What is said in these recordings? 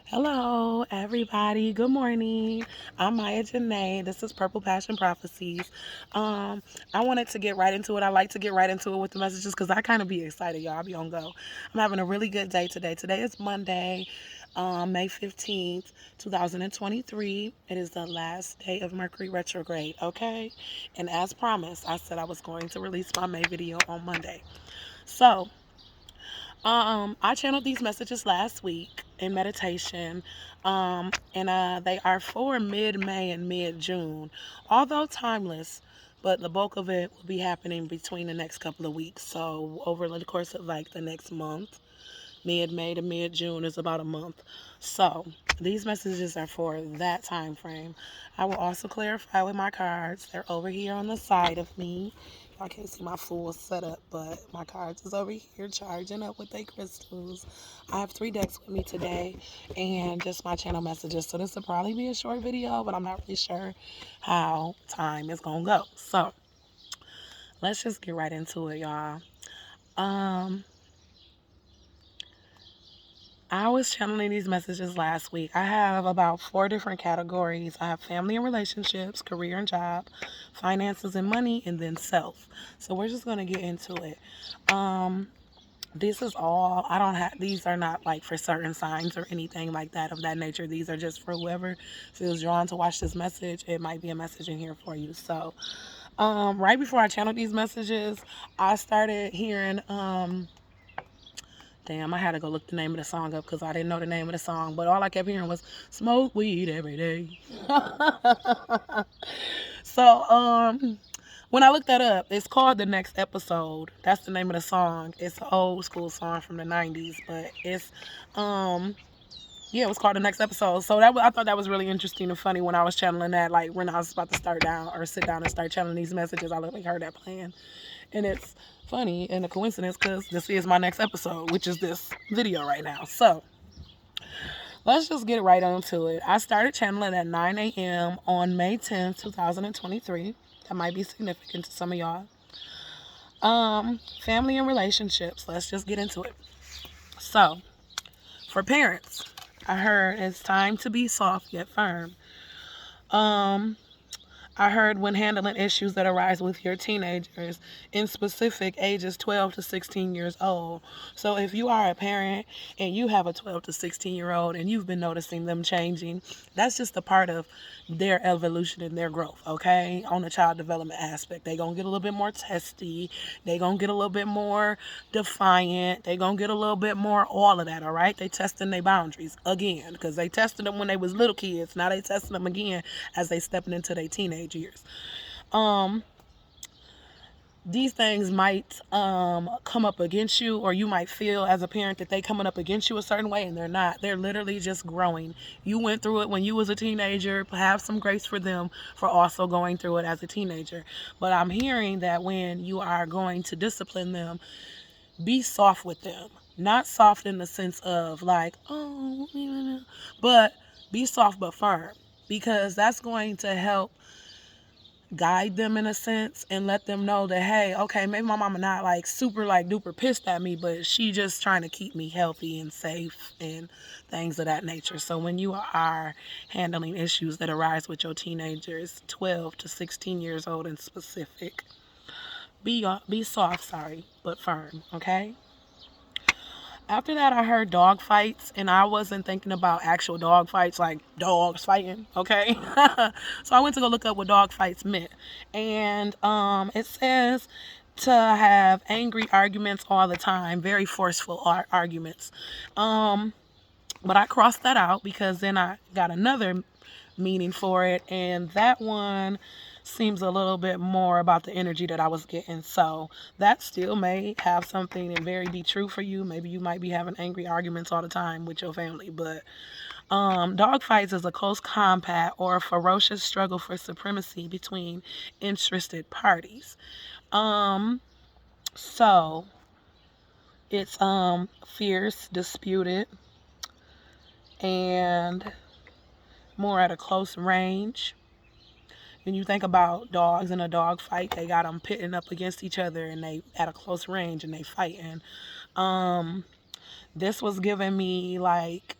Hello, everybody. Good morning. I'm Maya Janae. This is Purple Passion Prophecies. Um, I wanted to get right into it. I like to get right into it with the messages because I kind of be excited, y'all. I be on go. I'm having a really good day today. Today is Monday, May 15th, 2023. It is the last day of Mercury retrograde, okay? And as promised, I said I was going to release my May video on Monday. So, I channeled these messages last week in meditation, and they are for mid-May and mid-June, although timeless. But the bulk of it will be happening between the next couple of weeks. So over the course of like the next month, mid-May to mid-June is about a month. So these messages are for that time frame. I will also clarify with my cards. They're over here on the side of me. Y'all can't see my full setup, but my cards is over here charging up with their crystals. I have 3 decks with me today and just my channel messages. So this will probably be a short video, but I'm not really sure how time is gonna go. So let's just get right into it, y'all. Um, I was channeling these messages last week. I have about 4 different categories. I have family and relationships, career and job, finances and money, and then self. So we're just going to get into it. Um, this is all, I don't have, these are not like for certain signs or anything like that of that nature. These are just for whoever feels drawn to watch this message. It might be a message in here for you. So, right before I channeled these messages, I started hearing, damn, I had to go look the name of the song up because I didn't know the name of the song. But all I kept hearing was "Smoke weed every day." So, when I looked that up, it's called "The Next Episode." That's the name of the song. It's an old school song from the '90s, but it's, yeah, it was called "The Next Episode." So I thought that was really interesting and funny when I was channeling that. Like when I was about to start down or sit down and start channeling these messages, I literally heard that playing. And it's funny and a coincidence because this is my next episode, which is this video right now. So let's just get right on to it. I started channeling at 9 a.m. on May 10th, 2023. That might be significant to some of y'all. Family and relationships. Let's just get into it. So, for parents, I heard it's time to be soft yet firm. Um, I heard when handling issues that arise with your teenagers, in specific ages 12 to 16 years old. So if you are a parent and you have a 12 to 16-year-old and you've been noticing them changing, that's just a part of their evolution and their growth, okay? On the child development aspect, they going to get a little bit more testy. They going to get a little bit more defiant. They going to get a little bit more all of that, all right? They testing their boundaries again because they tested them when they was little kids. Now they testing them again as they stepping into their teenage years. Um, these things might come up against you, or you might feel as a parent that they coming up against you a certain way, and they're not. They're literally just growing. You went through it when you was a teenager. Have some grace for them for also going through it as a teenager. But I'm hearing that when you are going to discipline them, be soft with them. Not soft in the sense of like, oh, but be soft but firm, because that's going to help guide them in a sense and let them know that, hey, okay, maybe my mama not like super like duper pissed at me, but she just trying to keep me healthy and safe and things of that nature. So when you are handling issues that arise with your teenagers 12 to 16 years old in specific, be soft, sorry, but firm, okay? After that, I heard dog fights, and I wasn't thinking about actual dog fights, like dogs fighting, okay? So I went to go look up what dog fights meant. And it says to have angry arguments all the time, very forceful arguments. But I crossed that out because then I got another meaning for it, and that one seems a little bit more about the energy that I was getting. So that still may have something and very be true for you. Maybe you might be having angry arguments all the time with your family, but dog fights is a close combat or a ferocious struggle for supremacy between interested parties. So it's fierce, disputed, and more at a close range. When you think about dogs in a dog fight, they got them pitting up against each other and they at a close range and they fighting. This was giving me like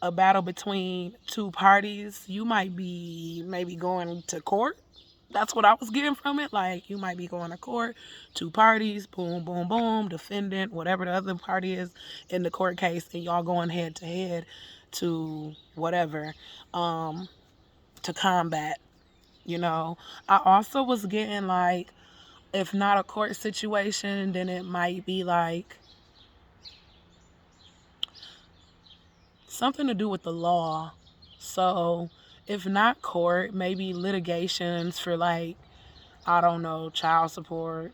a battle between two parties. You might be maybe going to court. That's what I was getting from it. Like, you might be going to court, two parties, boom, boom, boom, defendant, whatever the other party is in the court case, and y'all going head to head to whatever, to combat, you know. I also was getting like, if not a court situation, then it might be like something to do with the law. So, if not court, maybe litigations for like, I don't know, child support,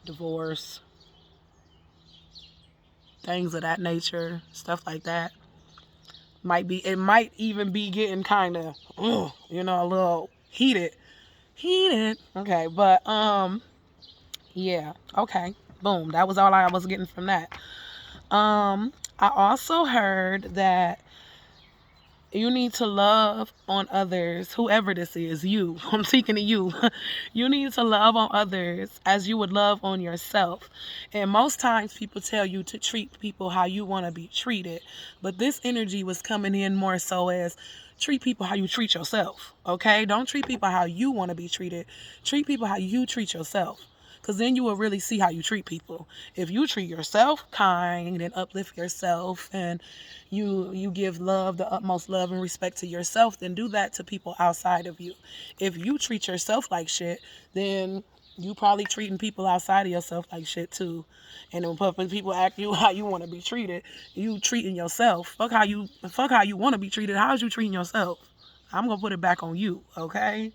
divorce, things of that nature, stuff like that. It might even be getting kind of, a little heated. Heated. Okay, but yeah. Okay. Boom. That was all I was getting from that. I also heard that you need to love on others, whoever this is, you. I'm speaking to you. You need to love on others as you would love on yourself. And most times people tell you to treat people how you want to be treated. But this energy was coming in more so as treat people how you treat yourself. Okay? Don't treat people how you want to be treated. Treat people how you treat yourself. Because then you will really see how you treat people. If you treat yourself kind and uplift yourself and you give love, the utmost love and respect to yourself, then do that to people outside of you. If you treat yourself like shit, then you probably treating people outside of yourself like shit too. And when people ask you how you want to be treated, you treating yourself. Fuck how you want to be treated. How's you treating yourself? I'm gonna put it back on you, okay?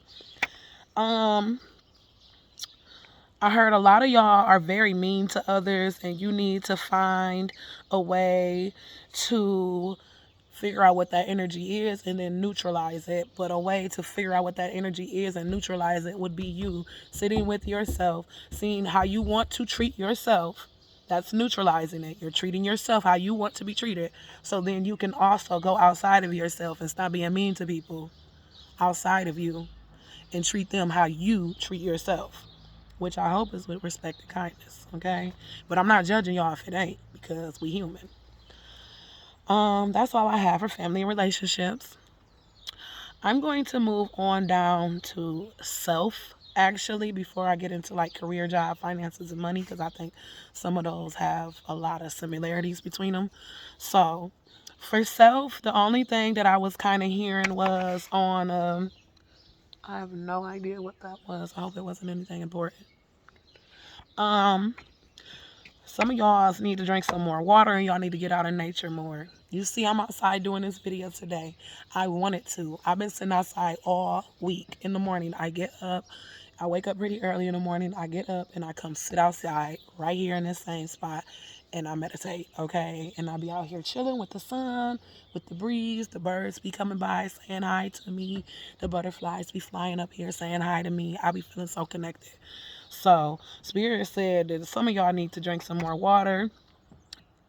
I heard a lot of y'all are very mean to others, and you need to find a way to figure out what that energy is and then neutralize it. But a way to figure out what that energy is and neutralize it would be you sitting with yourself, seeing how you want to treat yourself. That's neutralizing it. You're treating yourself how you want to be treated. So then you can also go outside of yourself and stop being mean to people outside of you and treat them how you treat yourself, which I hope is with respect and kindness, okay? But I'm not judging y'all if it ain't, because we human. That's all I have for family and relationships. I'm going to move on down to self, actually, before I get into like career, job, finances, and money, because I think some of those have a lot of similarities between them. So, for self, the only thing that I was kind of hearing was on, I have no idea what that was. I hope it wasn't anything important. Some of y'all need to drink some more water and y'all need to get out in nature more. You see, I'm outside doing this video today. I wanted to. I've been sitting outside all week. In the morning, I get up. I wake up pretty early in the morning. I get up and I come sit outside right here in this same spot and I meditate, okay? And I'll be out here chilling with the sun, with the breeze. The birds be coming by saying hi to me. The butterflies be flying up here saying hi to me. I be feeling so connected. So, Spirit said that some of y'all need to drink some more water,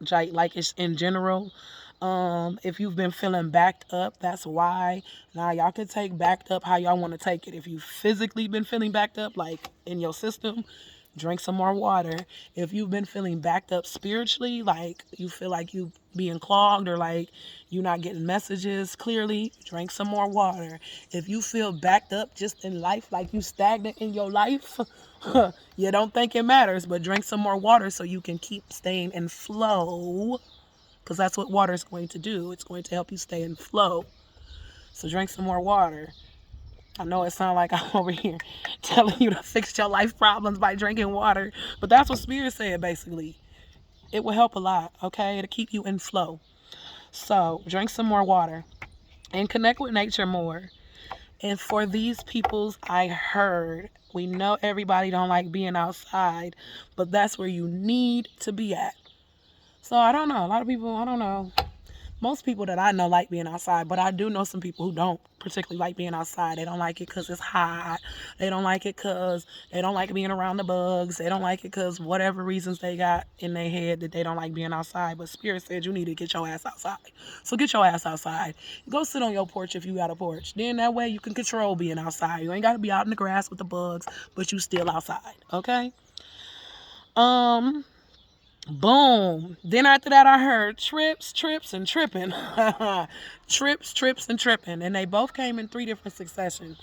like it's in general. If you've been feeling backed up, that's why. Now, y'all can take backed up how y'all want to take it. If you've physically been feeling backed up, like in your system, drink some more water. If you've been feeling backed up spiritually, like you feel like you being clogged or like you're not getting messages clearly, drink some more water. If you feel backed up just in life, like you stagnant in your life, you don't think it matters, but drink some more water so you can keep staying in flow, because that's what water is going to do. It's going to help you stay in flow. So drink some more water. I know it sounds like I'm over here telling you to fix your life problems by drinking water, but that's what Spirit said, basically. It will help a lot, okay? It'll keep you in flow. So drink some more water and connect with nature more. And for these peoples, I heard, we know everybody don't like being outside, but that's where you need to be at. So I don't know. A lot of people, I don't know. Most people that I know like being outside, but I do know some people who don't particularly like being outside. They don't like it because it's hot. They don't like it because they don't like being around the bugs. They don't like it because whatever reasons they got in their head that they don't like being outside. But Spirit said you need to get your ass outside. So get your ass outside. Go sit on your porch if you got a porch. Then that way you can control being outside. You ain't got to be out in the grass with the bugs, but you still outside. Okay? Boom. Then after that, I heard trips, trips, and tripping. Trips, trips, and tripping. And they both came in three different successions.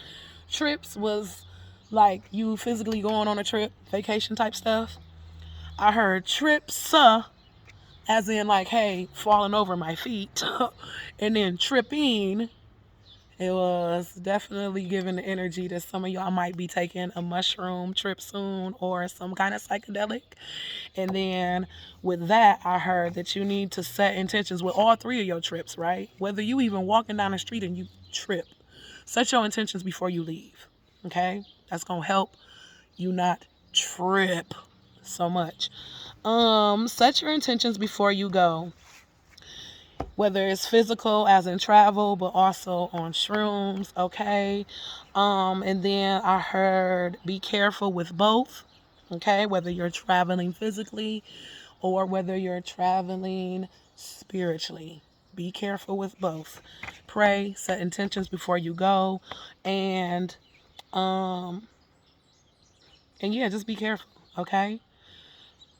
Trips was like you physically going on a trip, vacation type stuff. I heard trips, as in like, hey, falling over my feet. And then tripping, it was definitely giving the energy that some of y'all might be taking a mushroom trip soon or some kind of psychedelic. And then with that, I heard that you need to set intentions with all three of your trips, right? Whether you even walking down the street and you trip, set your intentions before you leave. Okay? That's gonna help you not trip so much. Set your intentions before you go. Whether it's physical as in travel, but also on shrooms, okay? And then I heard be careful with both, okay? Whether you're traveling physically or whether you're traveling spiritually. Be careful with both. Pray, set intentions before you go, and um and yeah, just be careful, okay?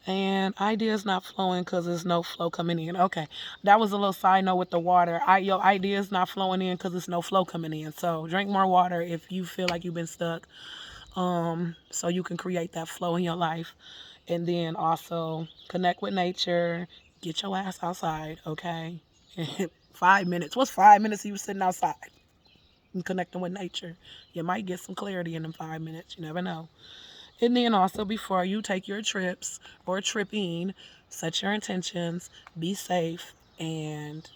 And ideas not flowing because there's no flow coming in. Okay, that was a little side note with the water. Your ideas not flowing in because there's no flow coming in. So drink more water if you feel like you've been stuck. So you can create that flow in your life, and then also connect with nature. Get your ass outside, okay? 5 minutes. What's 5 minutes of you sitting outside and connecting with nature? You might get some clarity in them 5 minutes. You never know. And then also before you take your trips or tripping, set your intentions, be safe, and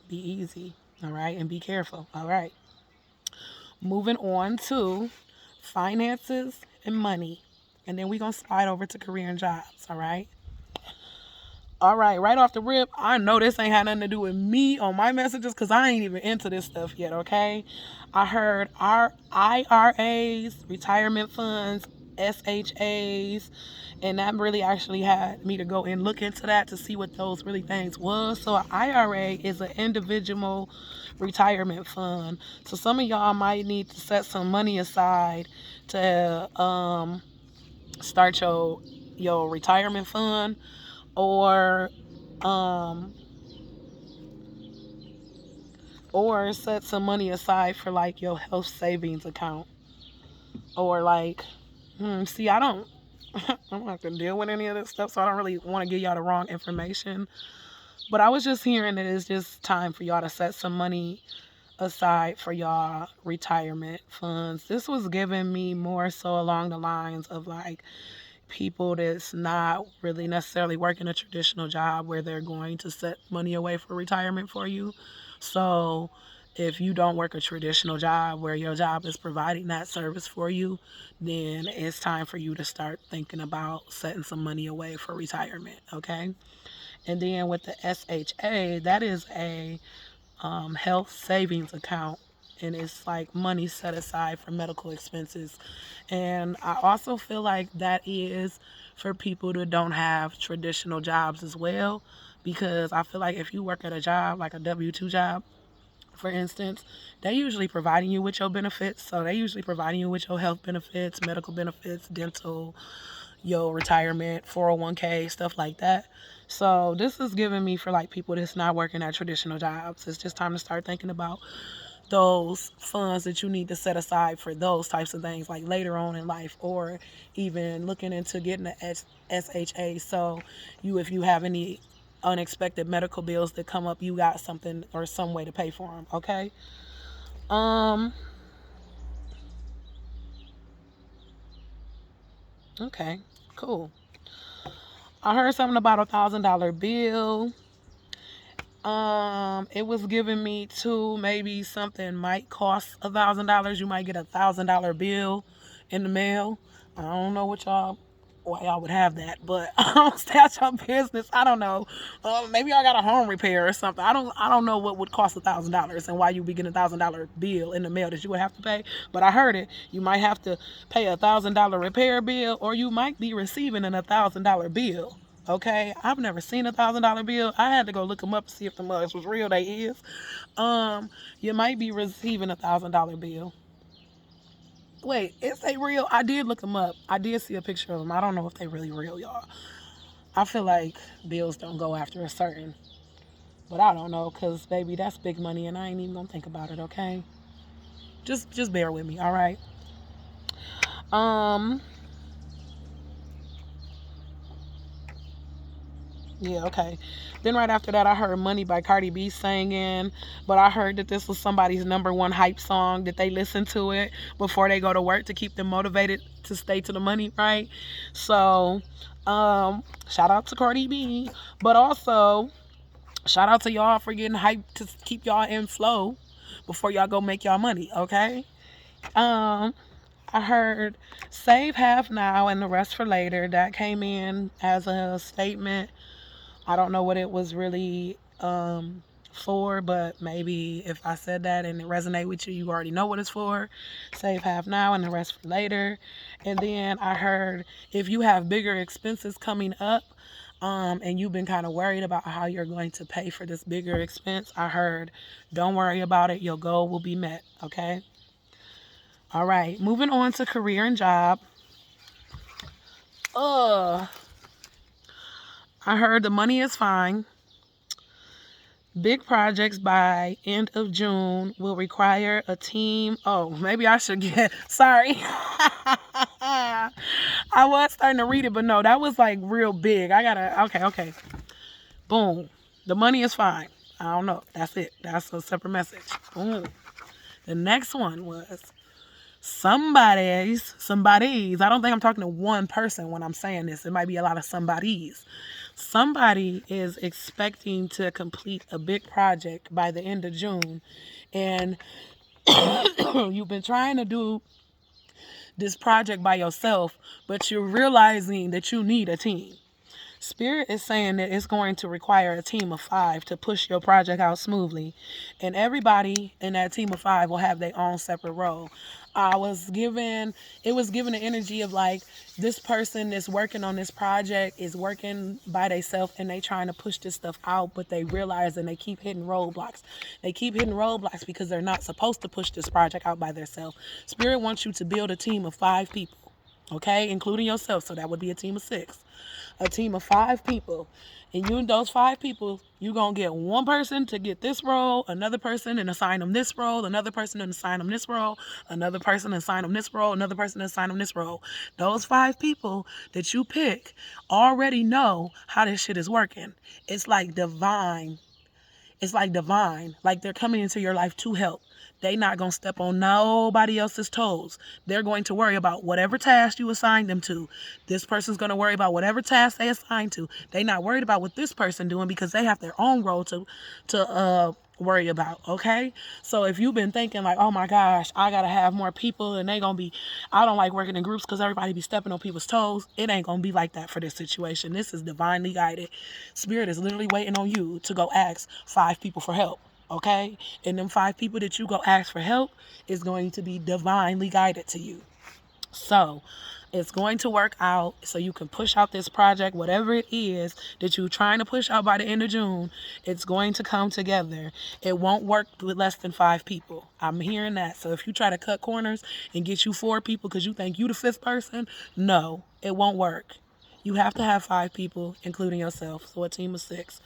be easy. All right. And be careful. All right. Moving on to finances and money. And then we're going to slide over to career and jobs. All right. All right, right off the rip, I know this ain't had nothing to do with me on my messages because I ain't even into this stuff yet, okay? I heard our IRAs, retirement funds, SHAs, and that really actually had me to go and look into that to see what those really things was. So an IRA is an individual retirement fund. So some of y'all might need to set some money aside to start your retirement fund or um or set some money aside for like your health savings account or like see I don't I'm not gonna deal with any of this stuff, so I don't really want to give y'all the wrong information, but I was just hearing that it's just time for y'all to set some money aside for y'all retirement funds. This was giving me more so along the lines of like people that's not really necessarily working a traditional job where they're going to set money away for retirement for you. So if you don't work a traditional job where your job is providing that service for you, then it's time for you to start thinking about setting some money away for retirement, okay? And then with the SHA, that is a health savings account, and it's like money set aside for medical expenses. And I also feel like that is for people that don't have traditional jobs as well, because I feel like if you work at a job like a W-2 job, for instance, they usually providing you with your benefits. So they usually providing you with your health benefits, medical benefits, dental, your retirement, 401k, stuff like that. So this is giving me for like people that's not working at traditional jobs. It's just time to start thinking about those funds that you need to set aside for those types of things like later on in life, or even looking into getting a SHA, so if you have any unexpected medical bills that come up, you got something or some way to pay for them, okay? um okay, cool. I heard something about $1,000 bill. It was giving me to maybe something might cost $1,000. You might get $1,000 bill in the mail. I don't know why y'all would have that, but stay out your business. I don't know. Maybe I got a home repair or something. I don't know what would cost $1,000 and why you be getting $1,000 bill in the mail that you would have to pay. But I heard it. You might have to pay $1,000 repair bill, or you might be receiving an $1,000 bill. Okay, I've never seen $1,000 bill. I had to go look them up to see if the mugs was real. They is. You might be receiving $1,000 bill. Wait, is they real? I did look them up. I did see a picture of them. I don't know if they really real, y'all. I feel like bills don't go after a certain, but I don't know, cause baby, that's big money, and I ain't even gonna think about it. Okay, just bear with me, all right? Um, yeah, okay. Then right after that, I heard "Money" by Cardi B singing, but I heard that this was somebody's number one hype song, that they listen to it before they go to work to keep them motivated to stay to the money, right? So, shout out to Cardi B, but also shout out to y'all for getting hyped to keep y'all in flow before y'all go make y'all money, okay? Um, I heard "Save Half Now and the Rest for Later." That came in as a statement. I don't know what it was really for, but maybe if I said that and it resonate with you, you already know what it's for. Save half now and the rest for later. And then I heard, if you have bigger expenses coming up, and you've been kind of worried about how you're going to pay for this bigger expense, I heard, don't worry about it. Your goal will be met. Okay. All right. Moving on to career and job. Uh, I heard the money is fine. Big projects by end of June will require a team. Oh, maybe I should get. Sorry. I was starting to read it, but no, that was like real big. I gotta. Okay, okay. Boom. The money is fine. I don't know. That's it. That's a separate message. Boom. The next one was somebody's. I don't think I'm talking to one person when I'm saying this. It might be a lot of somebody's. Somebody is expecting to complete a big project by the end of June, and you've been trying to do this project by yourself, but you're realizing that you need a team. Spirit is saying that it's going to require a team of 5 to push your project out smoothly. And everybody in that team of 5 will have their own separate role. It was given the energy of like, this person that's working on this project is working by themselves and they trying to push this stuff out, but they realize and they keep hitting roadblocks. They keep hitting roadblocks because they're not supposed to push this project out by themselves. Spirit wants you to build a team of 5 people, okay, including yourself. So that would be a team of 6. A team of 5 people, and those 5 people, you're gonna get one person to get this role, another person and assign them this role, another person and assign them this role, another person and assign them this role, another person and assign them this role. Those 5 people that you pick already know how this shit is working. It's like divine. It's like divine. Like they're coming into your life to help. They not going to step on nobody else's toes. They're going to worry about whatever task you assign them to. This person's going to worry about whatever task they assign to. They not worried about what this person doing because they have their own role to worry about, okay? So if you've been thinking like, oh my gosh, I got to have more people and they going to be, I don't like working in groups because everybody be stepping on people's toes. It ain't going to be like that for this situation. This is divinely guided. Spirit is literally waiting on you to go ask 5 people for help. Okay? And them 5 people that you go ask for help is going to be divinely guided to you. So it's going to work out so you can push out this project, whatever it is that you're trying to push out by the end of June. It's going to come together. It won't work with less than 5 people. I'm hearing that. So if you try to cut corners and get you 4 people because you think you the 5th person, no, it won't work. You have to have 5 people, including yourself, so a team of 6.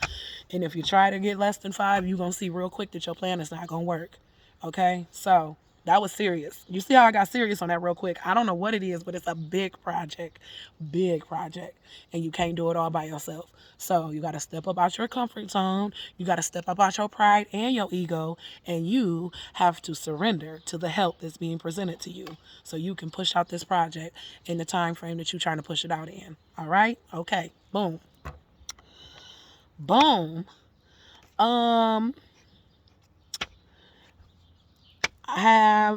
And if you try to get less than 5, you're going to see real quick that your plan is not going to work. Okay? So that was serious. You see how I got serious on that real quick? I don't know what it is, but it's a big project. Big project. And you can't do it all by yourself. So you got to step up out your comfort zone. You got to step up out your pride and your ego. And you have to surrender to the help that's being presented to you so you can push out this project in the time frame that you're trying to push it out in. All right? Okay. Boom. Boom.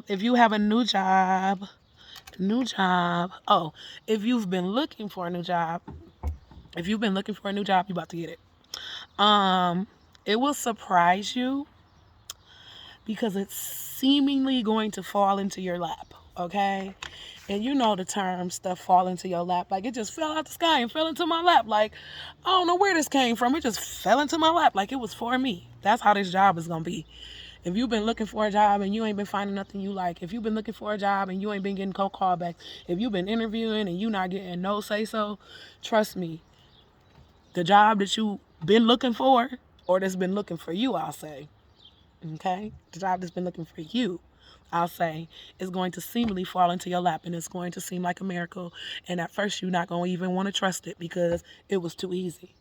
If you have a new job, oh, if you've been looking for a new job, you're about to get it. It will surprise you because it's seemingly going to fall into your lap, okay? And you know the term, stuff fall into your lap. Like, it just fell out the sky and fell into my lap. Like, I don't know where this came from. It just fell into my lap like it was for me. That's how this job is going to be. If you've been looking for a job and you ain't been finding nothing you like, if you've been looking for a job and you ain't been getting cold callbacks, if you've been interviewing and you not getting no say-so, trust me, The job that you've been looking for, or that's been looking for you, I'll say. Okay? The job that's been looking for you, I'll say, is going to seemingly fall into your lap, and it's going to seem like a miracle. And at first, you're not going to even want to trust it because it was too easy.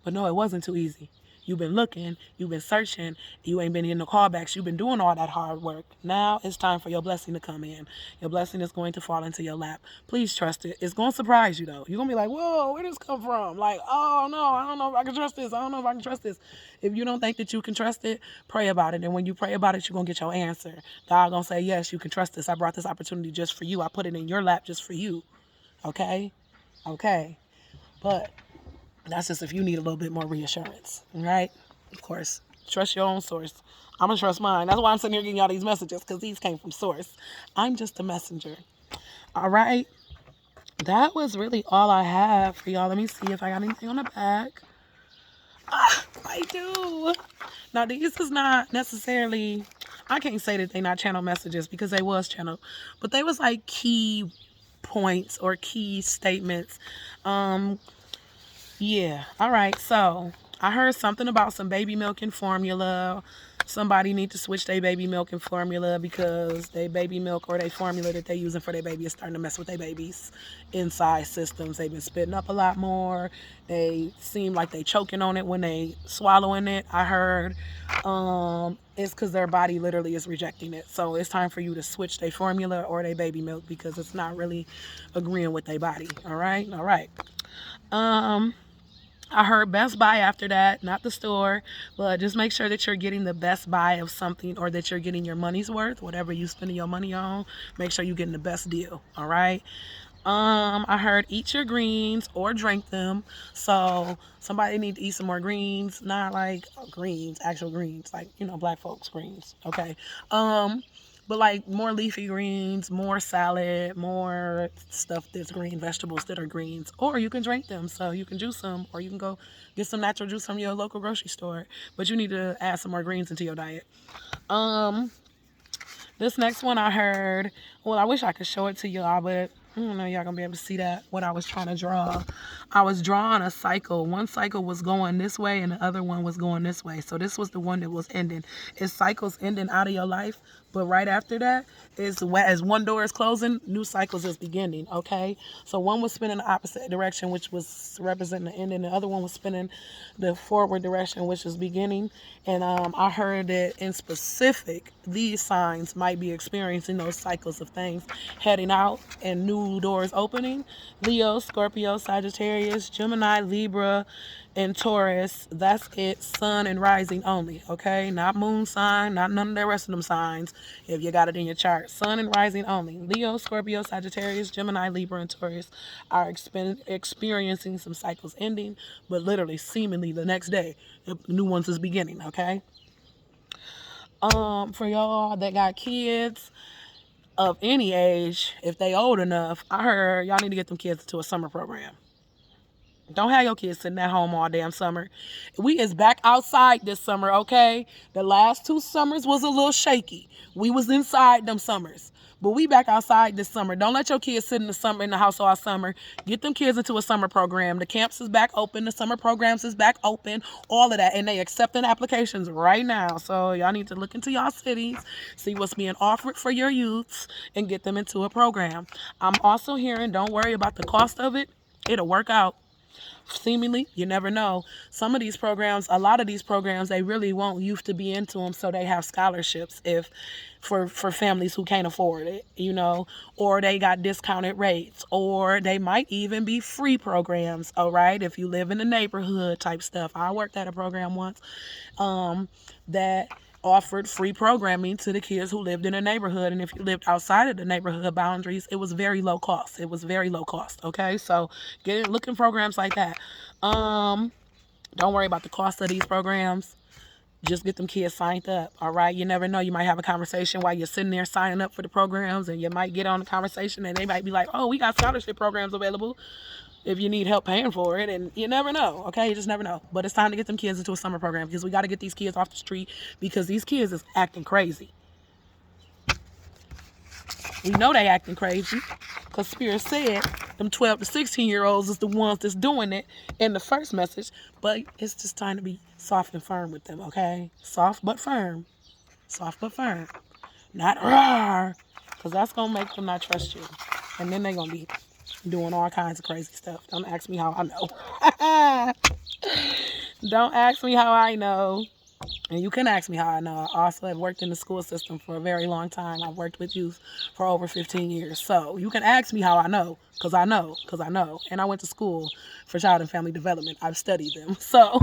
But no, it wasn't too easy. You've been looking, you've been searching, you ain't been getting the callbacks, you've been doing all that hard work. Now it's time for your blessing to come in. Your blessing is going to fall into your lap. Please trust it. It's going to surprise you, though. You're going to be like, whoa, where did this come from? Like, oh, no, I don't know if I can trust this. I don't know if I can trust this. If you don't think that you can trust it, pray about it. And when you pray about it, you're going to get your answer. God going to say, yes, you can trust this. I brought this opportunity just for you. I put it in your lap just for you. Okay? Okay. But that's just if you need a little bit more reassurance, right? Of course, trust your own source. I'm going to trust mine. That's why I'm sitting here getting y'all these messages, because these came from source. I'm just a messenger. All right? That was really all I have for y'all. Let me see if I got anything on the back. I do. Now, this is not necessarily, I can't say that they not channel messages because they was channel, but they was like key points or key statements. Yeah. All right. So I heard something about some baby milk and formula. Somebody need to switch their baby milk and formula because their baby milk or their formula that they using for their baby is starting to mess with their baby's inside systems. They've been spitting up a lot more. They seem like they choking on it when they swallowing it. I heard it's because their body literally is rejecting it. So it's time for you to switch their formula or their baby milk because it's not really agreeing with their body. All right. All right. I heard Best Buy after that, not the store, but just make sure that you're getting the best buy of something or that you're getting your money's worth, whatever you spending your money on, make sure you're getting the best deal, all right? I heard eat your greens or drink them. So somebody need to eat some more greens, not like greens, actual greens, like, black folks greens, okay? But like more leafy greens, more salad, more stuff that's green, vegetables that are greens. Or you can drink them. So you can juice them or you can go get some natural juice from your local grocery store. But you need to add some more greens into your diet. This next one I heard, well, I wish I could show it to y'all, but I don't know, y'all gonna be able to see that, what I was trying to draw. I was drawing a cycle. One cycle was going this way and the other one was going this way. So this was the one that was ending. It's cycles ending out of your life, but right after that is as one door is closing, new cycles is beginning, okay? So one was spinning the opposite direction, which was representing the ending. The other one was spinning the forward direction, which is beginning. And I heard that in specific, these signs might be experiencing those cycles of things heading out and new doors opening. Leo, Scorpio, Sagittarius, Gemini, Libra, and Taurus. That's it. Sun and rising only, okay? Not moon sign, not none of the rest of them signs if you got it in your chart. Sun and rising only. Leo, Scorpio, Sagittarius, Gemini, Libra, and Taurus are experiencing some cycles ending, but literally seemingly the next day, the new ones is beginning, okay? For y'all that got kids of any age, if they old enough, I heard y'all need to get them kids into a summer program. Don't have your kids sitting at home all damn summer. We is back outside this summer, okay? The last 2 summers was a little shaky. We was inside them summers. But we back outside this summer. Don't let your kids sit in the house all summer. Get them kids into a summer program. The camps is back open. The summer programs is back open. All of that. And they accepting applications right now. So y'all need to look into y'all cities, see what's being offered for your youths, and get them into a program. I'm also hearing, don't worry about the cost of it. It'll work out. Seemingly, you never know. Some of these programs, a lot of these programs, they really want youth to be into them, so they have scholarships for families who can't afford it, or they got discounted rates, or they might even be free programs, all right, if you live in the neighborhood type stuff. I worked at a program once that offered free programming to the kids who lived in the neighborhood, and if you lived outside of the neighborhood boundaries, it was very low cost. Okay, so looking programs like that. Don't worry about the cost of these programs. Just get them kids signed up, all right? You never know. You might have a conversation while you're sitting there signing up for the programs, and you might get on the conversation, and they might be like, oh, we got scholarship programs available if you need help paying for it, and you never know, okay? You just never know. But it's time to get them kids into a summer program because we got to get these kids off the street because these kids is acting crazy. We know they acting crazy. Because Spirit said them 12 to 16-year-olds is the ones that's doing it in the first message. But it's just time to be soft and firm with them, okay? Soft but firm. Soft but firm. Not roar. Because that's going to make them not trust you. And then they're going to be doing all kinds of crazy stuff. Don't ask me how I know. Don't ask me how I know. And you can ask me how I know. I also have worked in the school system for a very long time. I've worked with youth for over 15 years. So you can ask me how I know, because I know, because I know. And I went to school for child and family development. I've studied them. So,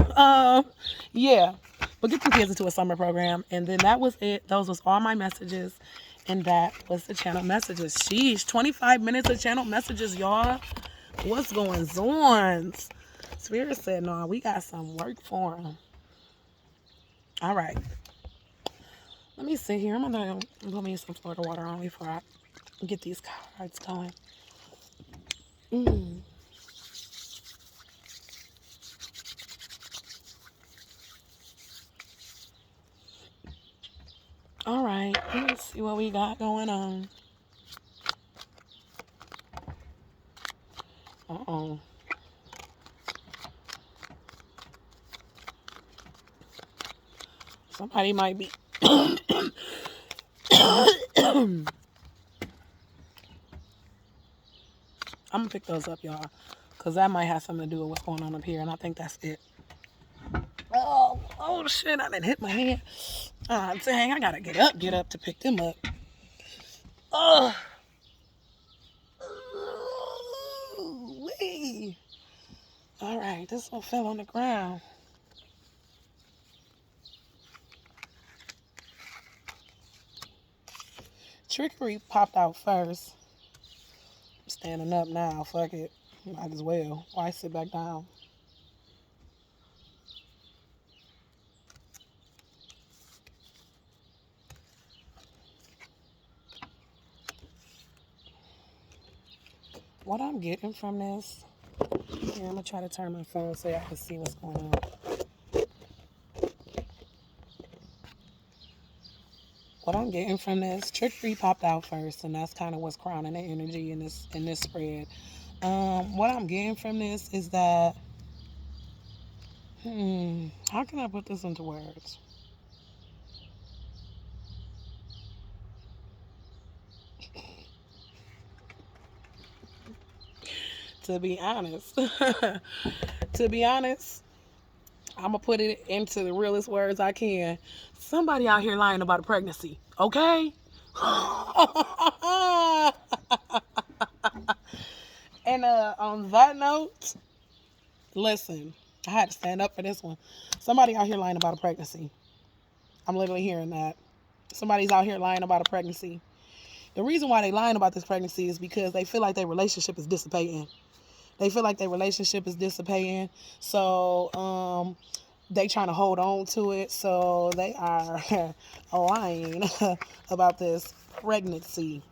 yeah. But get the kids into a summer program. And then that was it. Those was all my messages. And that was the channel messages. Sheesh, 25 minutes of channel messages, y'all. What's going on? Spirit said, no, we got some work for them. All right. Let me sit here. I'm going to put me some Florida water on before I get these cards going. All right. Let's see what we got going on. Uh-oh. Somebody might be... I'm going to pick those up, y'all, because that might have something to do with what's going on up here, and I think that's it. Oh, shit, I didn't hit my hand. Oh, dang, I got to get up to pick them up. Oh. Wee. All right, this one fell on the ground. Trickery popped out first. I'm standing up now. Fuck it. Might as well. Why sit back down? What I'm getting from this... Here, I'm going to try to turn my phone so I can see what's going on. What I'm getting from this, Trickery popped out first, and that's kind of what's crowning the energy in this spread. What I'm getting from this is that, how can I put this into words? To be honest, I'm gonna put it into the realest words I can. Somebody out here lying about a pregnancy, okay? And on that note, listen, I had to stand up for this one. Somebody out here lying about a pregnancy. I'm literally hearing that. Somebody's out here lying about a pregnancy. The reason why they lying about this pregnancy is because they feel like their relationship is dissipating. So they trying to hold on to it. So they are lying about this pregnancy.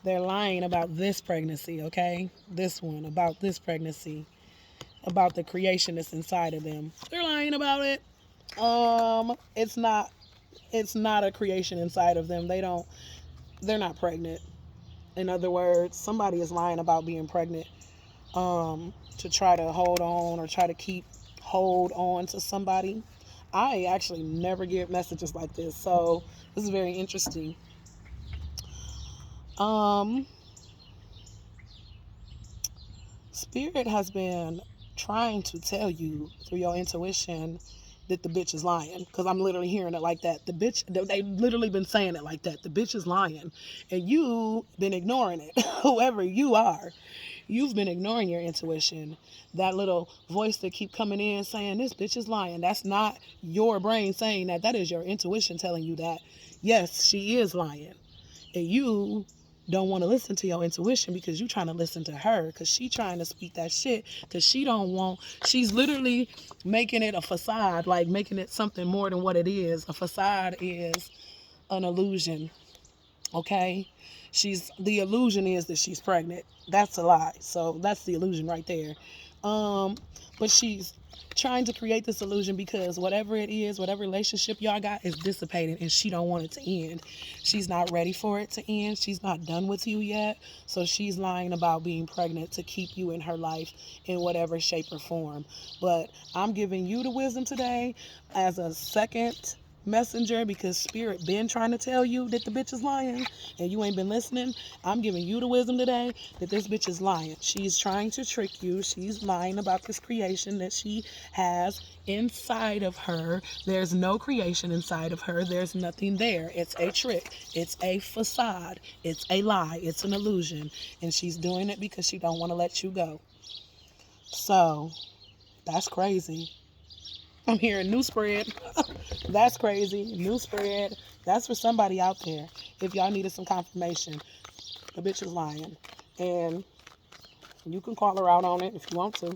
They're lying about this pregnancy, okay? This one, about this pregnancy. About the creation that's inside of them. They're lying about it. It's not a creation inside of them. They're not pregnant. In other words, somebody is lying about being pregnant. To try to hold on or try to hold on to somebody. I actually never get messages like this, so this is very interesting. Spirit has been trying to tell you through your intuition that the bitch is lying, because I'm literally hearing it like that. The bitch, they literally been saying it like that. The bitch is lying, and you've been ignoring it. Whoever you are, you've been ignoring your intuition. That little voice that keep coming in saying this bitch is lying. That's not your brain saying that. That is your intuition telling you that yes, she is lying, and you don't want to listen to your intuition because you trying to listen to her, because she trying to speak that shit, because she's literally making it a facade, like making it something more than what it is. A facade is an illusion, okay? The illusion is that she's pregnant. That's a lie. So that's the illusion right there. Um, but she's trying to create this illusion because whatever it is, whatever relationship y'all got is dissipating and she don't want it to end. She's not ready for it to end. She's not done with you yet. So she's lying about being pregnant to keep you in her life in whatever shape or form. But I'm giving you the wisdom today as a second messenger because spirit been trying to tell you that the bitch is lying and you ain't been listening. I'm giving you the wisdom today that this bitch is lying. She's trying to trick you. She's lying about this creation that she has inside of her. There's no creation inside of her. There's nothing there. It's a trick. It's a facade. It's a lie. It's an illusion. And she's doing it because she don't want to let you go. So that's crazy. I'm hearing new spread. That's crazy. New spread. That's for somebody out there. If y'all needed some confirmation, the bitch is lying. And you can call her out on it if you want to.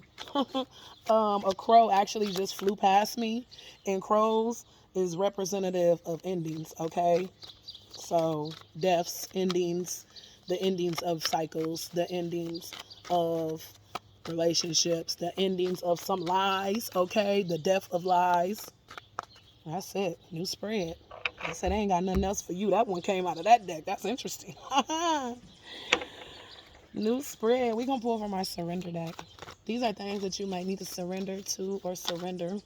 A crow actually just flew past me. And crows is representative of endings, okay? So deaths, endings, the endings of cycles, the endings of relationships, the endings of some lies, okay? The death of lies. That's it. New spread. I said I ain't got nothing else for you. That one came out of that deck. That's interesting. New spread. We're going to pull from our surrender deck. These are things that you might need to surrender to or surrender.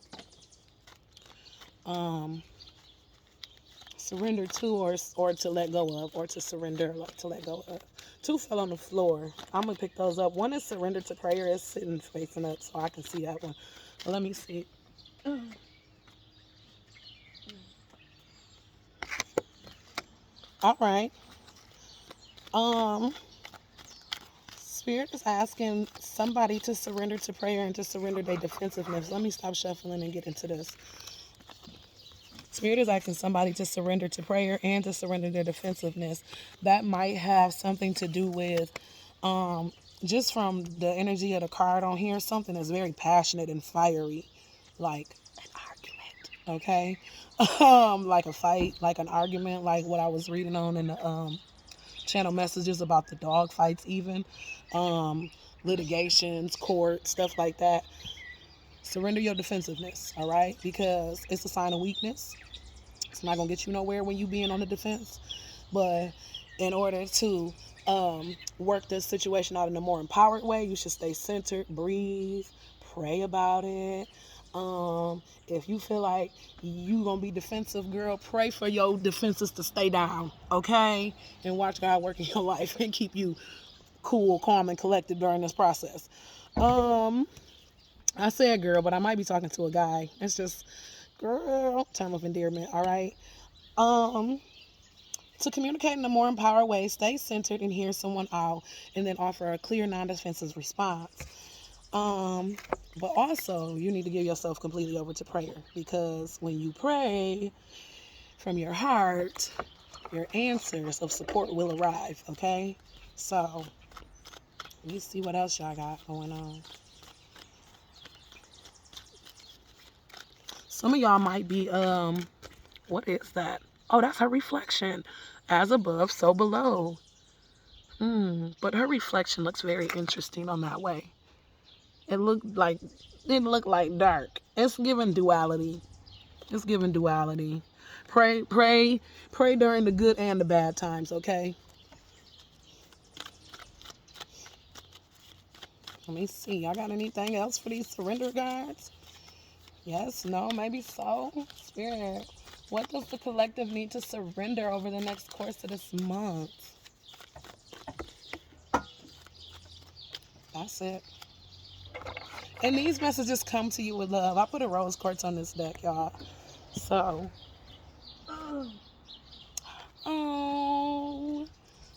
Surrender to or to let go of or to surrender, like to let go of. Two fell on the floor. I'm going to pick those up. One is surrender to prayer. It's sitting facing up so I can see that one. But let me see. All right. Spirit is asking somebody to surrender to prayer and to surrender their defensiveness. Let me stop shuffling and get into this. Spirit is asking somebody to surrender to prayer and to surrender their defensiveness. That might have something to do with, just from the energy of the card on here, something that's very passionate and fiery, like an argument, okay? Like a fight, like an argument, like what I was reading on in the channel messages about the dog fights even, litigations, court, stuff like that. Surrender your defensiveness, all right? Because it's a sign of weakness. It's not going to get you nowhere when you being on the defense. But in order to work this situation out in a more empowered way, you should stay centered, breathe, pray about it. If you feel like you gonna be defensive, girl, pray for your defenses to stay down, okay? And watch God work in your life and keep you cool, calm, and collected during this process. I said girl, but I might be talking to a guy. It's just girl, term of endearment, all right? To communicate in a more empowered way, stay centered and hear someone out, and then offer a clear, non-defensive response. But also, you need to give yourself completely over to prayer, because when you pray from your heart, your answers of support will arrive, okay? So, let me see what else y'all got going on. Some of y'all might be, what is that? Oh, that's her reflection. As above, so below. But her reflection looks very interesting on that way. It looked like dark. It's giving duality. It's giving duality. Pray during the good and the bad times, okay? Let me see. Y'all got anything else for these surrender guides? Yes, no, maybe so. Spirit, what does the collective need to surrender over the next course of this month? That's it. And these messages come to you with love. I put a rose quartz on this deck, y'all. So, oh,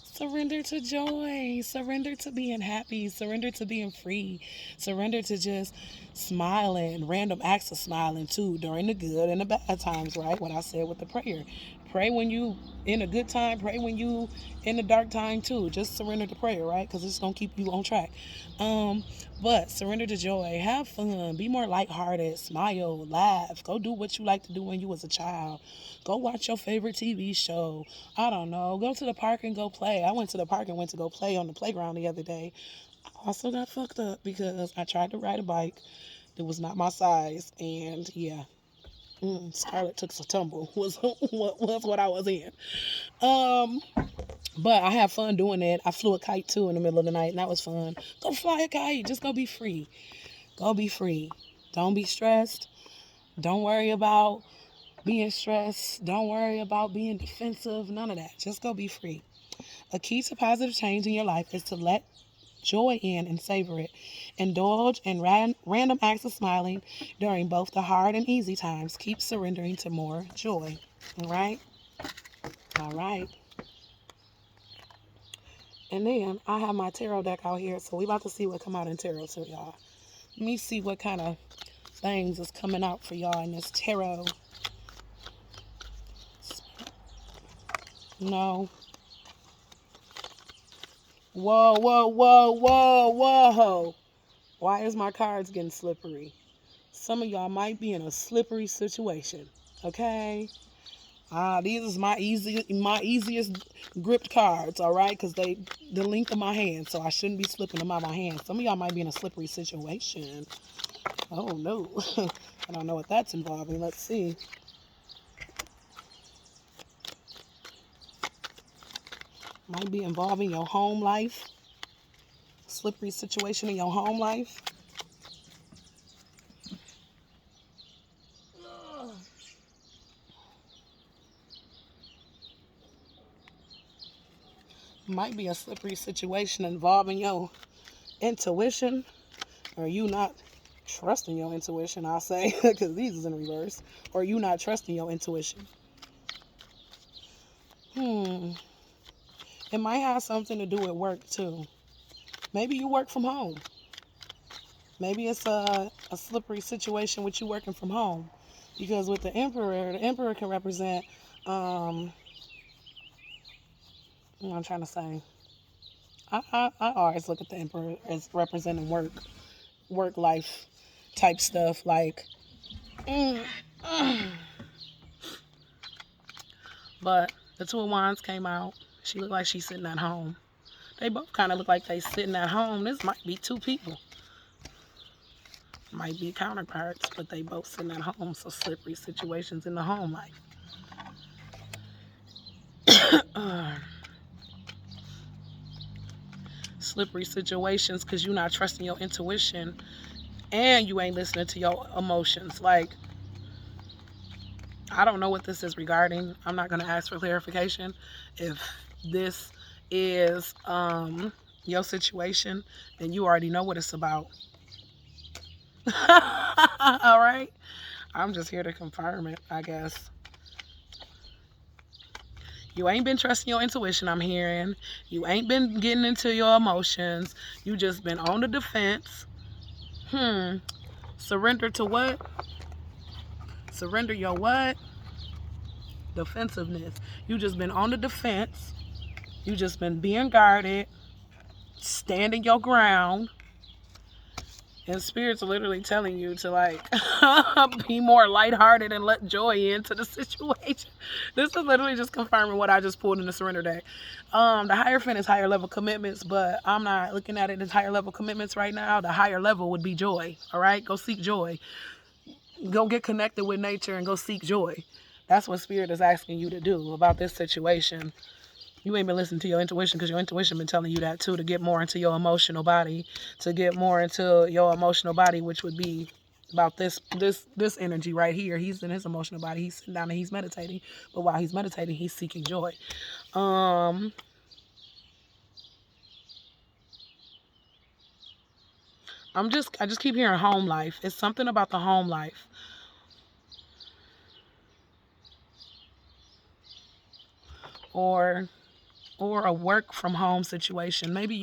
surrender to joy. Surrender to being happy. Surrender to being free. Surrender to just smiling. Random acts of smiling, too, during the good and the bad times, right? What I said with the prayer. Pray when you in a good time. Pray when you in the dark time, too. Just surrender to prayer, right? Because it's going to keep you on track. But surrender to joy. Have fun. Be more lighthearted. Smile. Laugh. Go do what you like to do when you was a child. Go watch your favorite TV show. I don't know. Go to the park and go play. I went to the park and went to go play on the playground the other day. I also got fucked up because I tried to ride a bike that was not my size, and yeah, Scarlet took a tumble was what I was in. Um, but I had fun doing that. I flew a kite too in the middle of the night, and that was fun. Go fly a kite. Just go be free. Go be free. Don't be stressed. Don't worry about being stressed. Don't worry about being defensive. None of that. Just go be free. A key to positive change in your life is to let joy in and savor it. Indulge in random acts of smiling during both the hard and easy times. Keep surrendering to more joy. All right? All right. And then I have my tarot deck out here, so we about to see what come out in tarot to y'all. Let me see what kind of things is coming out for y'all in this tarot. No. Whoa, whoa, whoa, whoa, whoa. Why is my cards getting slippery? Some of y'all might be in a slippery situation. Okay? These is my easiest gripped cards, all right? Because they the length of my hand, so I shouldn't be slipping them out of my hand. Some of y'all might be in a slippery situation. Oh no. I don't know what that's involving. Let's see. Might be involving your home life. Slippery situation in your home life. Might be a slippery situation involving your intuition, or you not trusting your intuition, I'll say, because these is in reverse, or you not trusting your intuition. It might have something to do with work too. Maybe you work from home. Maybe it's a slippery situation with you working from home, because with the emperor can represent what I'm trying to say. I always look at the emperor as representing work life type stuff, like but the Two of Wands came out. She looked like she's sitting at home. They both kind of look like they sitting at home. This might be two people. Might be counterparts, but they both sitting at home. So slippery situations in the home life. Slippery situations because you're not trusting your intuition and you ain't listening to your emotions. Like, I don't know what this is regarding. I'm not going to ask for clarification. If this is your situation, then you already know what it's about. All right? I'm just here to confirm it, I guess. You ain't been trusting your intuition, I'm hearing. You ain't been getting into your emotions. You just been on the defense. Surrender to what? Surrender your what? Defensiveness. You just been on the defense. You just been being guarded. Standing your ground. And Spirit's literally telling you to, like, be more lighthearted and let joy into the situation. This is literally just confirming what I just pulled in the surrender deck. The Hierophant is higher level commitments, but I'm not looking at it as higher level commitments right now. The higher level would be joy. All right? Go seek joy. Go get connected with nature and go seek joy. That's what Spirit is asking you to do about this situation. You ain't been listening to your intuition because your intuition been telling you that too, to get more into your emotional body, to get more into your emotional body, which would be about this energy right here. He's in his emotional body. He's sitting down and he's meditating. But while he's meditating, he's seeking joy. I just keep hearing home life. It's something about the home life. Or a work from home situation. Maybe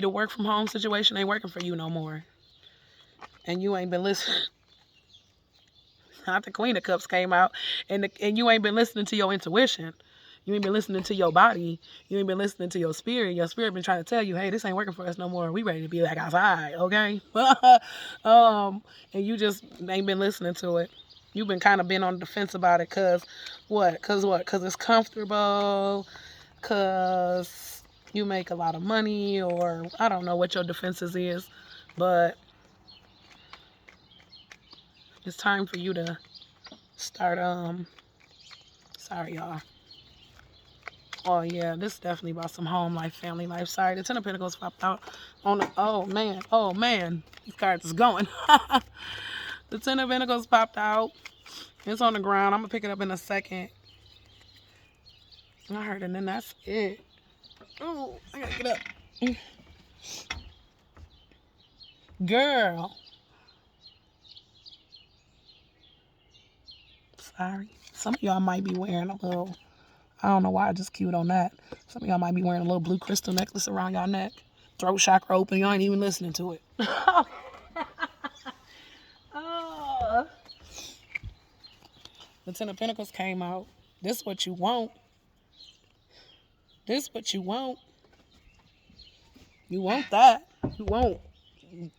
the work from home situation ain't working for you no more. And you ain't been listening. Not the Queen of Cups came out. And you ain't been listening to your intuition. You ain't been listening to your body. You ain't been listening to your spirit. Your spirit been trying to tell you, hey, this ain't working for us no more. We ready to be back outside, okay? And you just ain't been listening to it. You've been kind of been on the defense about it because what? Because it's comfortable. because you make a lot of money, or I don't know what your defenses is, but it's time for you to start, sorry y'all. Oh yeah, this is definitely about some home life, family life. Sorry, the Ten of Pentacles popped out on the, oh man, these cards is going. The Ten of Pentacles popped out. It's on the ground. I'm gonna pick it up in a second. I heard, and then that's it. Oh, I gotta get up. Girl. Sorry. Some of y'all might be wearing a little, I don't know why I just cued on that. Some of y'all might be wearing a little blue crystal necklace around y'all neck. Throat chakra open. Y'all ain't even listening to it. Oh. The Ten of Pentacles came out. This what you want. This what you want. You want that. You want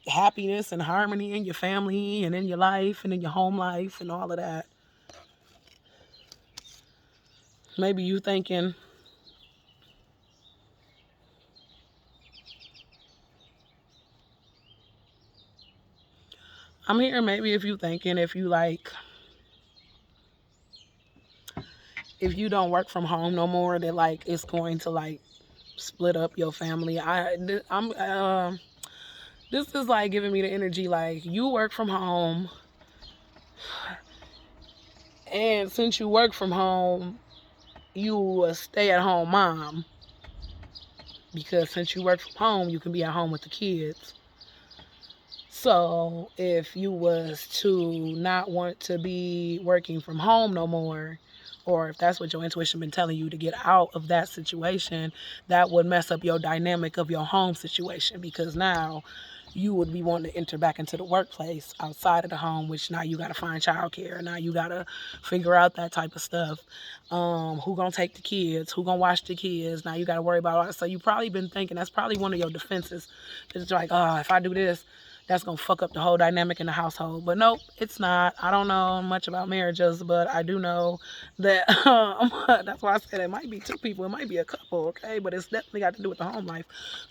happiness and harmony in your family and in your life and in your home life and all of that. Maybe you thinking, I'm here maybe if you thinking, if you don't work from home no more, that like it's going to like split up your family. This is like giving me the energy like you work from home, and since you work from home, you a stay-at-home mom, because since you work from home, you can be at home with the kids. So if you was to not want to be working from home no more, or if that's what your intuition been telling you to get out of that situation, that would mess up your dynamic of your home situation, because now you would be wanting to enter back into the workplace outside of the home, which now you got to find childcare. Now you got to figure out that type of stuff. Who gonna take the kids? Who gonna watch the kids? Now you got to worry about all that. So you probably been thinking that's probably one of your defenses. It's like, oh, if I do this, that's going to fuck up the whole dynamic in the household. But nope, it's not. I don't know much about marriages, but I do know that that's why I said it might be two people. It might be a couple, okay? But it's definitely got to do with the home life.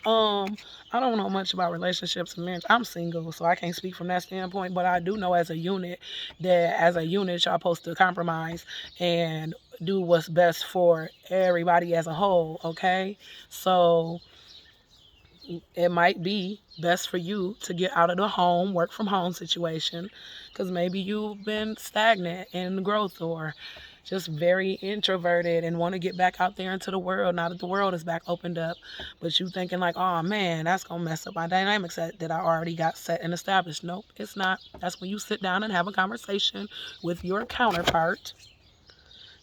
I don't know much about relationships and marriage. I'm single, so I can't speak from that standpoint. But I do know as a unit that as a unit, y'all supposed to compromise and do what's best for everybody as a whole, okay? So it might be best for you to get out of the home, work from home situation, because maybe you've been stagnant in growth or just very introverted and want to get back out there into the world now that the world is back opened up. But you thinking like, oh man, that's going to mess up my dynamics that I already got set and established. Nope, it's not. That's when you sit down and have a conversation with your counterpart,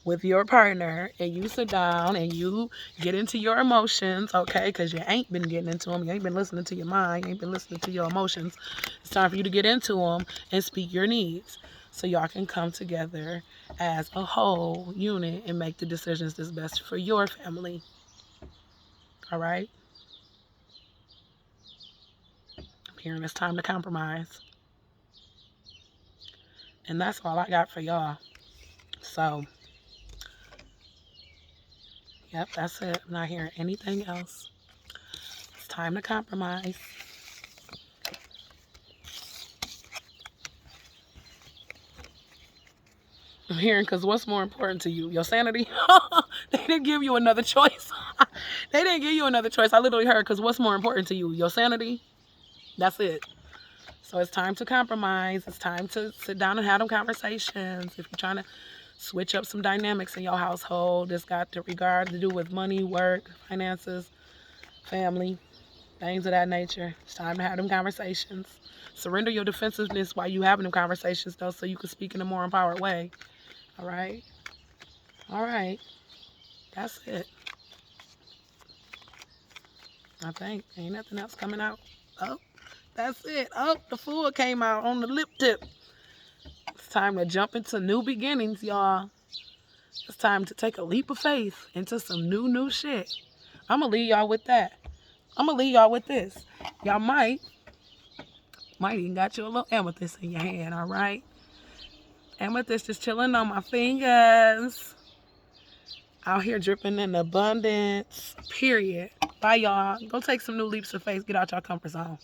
with your partner, and you sit down and you get into your emotions, okay? Because you ain't been getting into them. You ain't been listening to your mind. You ain't been listening to your emotions. It's time for you to get into them and speak your needs so y'all can come together as a whole unit and make the decisions that's best for your family. All right? I'm hearing it's time to compromise. And that's all I got for y'all. So, yep, that's it. I'm not hearing anything else. It's time to compromise. I'm hearing, because what's more important to you? Your sanity? They didn't give you another choice. They didn't give you another choice. I literally heard, because what's more important to you? Your sanity? That's it. So it's time to compromise. It's time to sit down and have them conversations. If you're trying to switch up some dynamics in your household, it's got to regard to do with money, work, finances, family, things of that nature. It's time to have them conversations. Surrender your defensiveness while you having them conversations, though, so you can speak in a more empowered way. All right? All right. That's it. I think. Ain't nothing else coming out. Oh, that's it. Oh, the Fool came out on the lip tip. It's time to jump into new beginnings, y'all. It's time to take a leap of faith into some new shit. I'm going to leave y'all with that. I'm going to leave y'all with this. Y'all might even got you a little amethyst in your hand, all right? Amethyst just chilling on my fingers. Out here dripping in abundance. Period. Bye, y'all. Go take some new leaps of faith. Get out your comfort zone.